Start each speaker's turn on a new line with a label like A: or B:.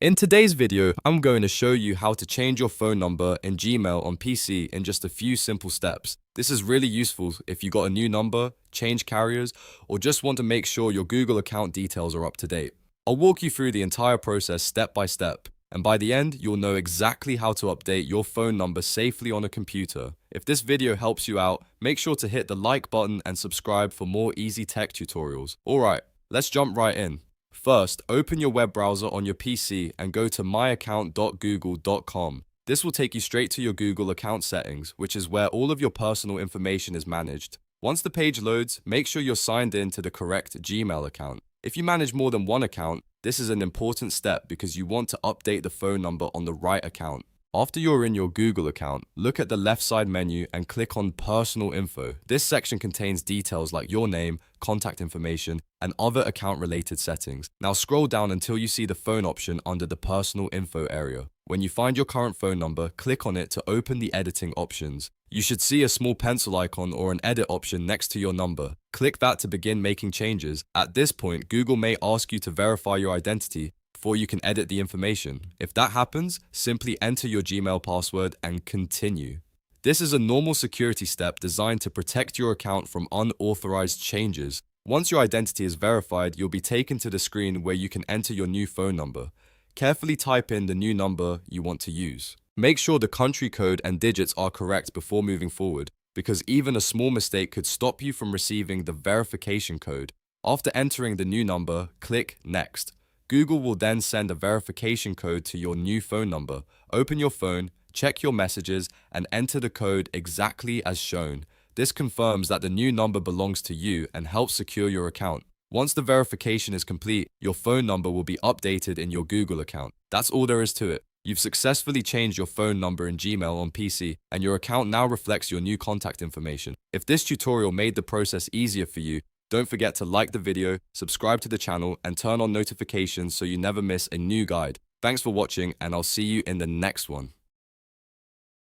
A: In today's video, I'm going to show you how to change your phone number in Gmail on PC in just a few simple steps. This is really useful if you got a new number, change carriers, or just want to make sure your Google account details are up to date. I'll walk you through the entire process step by step, and by the end, you'll know exactly how to update your phone number safely on a computer. If this video helps you out, make sure to hit the like button and subscribe for more easy tech tutorials. Alright, let's jump right in. First, open your web browser on your PC and go to myaccount.google.com. This will take you straight to your Google account settings, which is where all of your personal information is managed. Once the page loads, make sure you're signed in to the correct Gmail account. If you manage more than one account, this is an important step because you want to update the phone number on the right account. After you're in your Google account, look at the left side menu and click on Personal Info. This section contains details like your name, contact information, and other account-related settings. Now scroll down until you see the phone option under the Personal Info area. When you find your current phone number, click on it to open the editing options. You should see a small pencil icon or an edit option next to your number. Click that to begin making changes. At this point, Google may ask you to verify your identity before you can edit the information. If that happens, simply enter your Gmail password and continue. This is a normal security step designed to protect your account from unauthorized changes. Once your identity is verified, you'll be taken to the screen where you can enter your new phone number. Carefully type in the new number you want to use. Make sure the country code and digits are correct before moving forward, because even a small mistake could stop you from receiving the verification code. After entering the new number, click Next. Google will then send a verification code to your new phone number. Open your phone, check your messages, and enter the code exactly as shown. This confirms that the new number belongs to you and helps secure your account. Once the verification is complete, your phone number will be updated in your Google account. That's all there is to it. You've successfully changed your phone number in Gmail on PC, and your account now reflects your new contact information. If this tutorial made the process easier for you, don't forget to like the video, subscribe to the channel, and turn on notifications so you never miss a new guide. Thanks for watching, and I'll see you in the next one.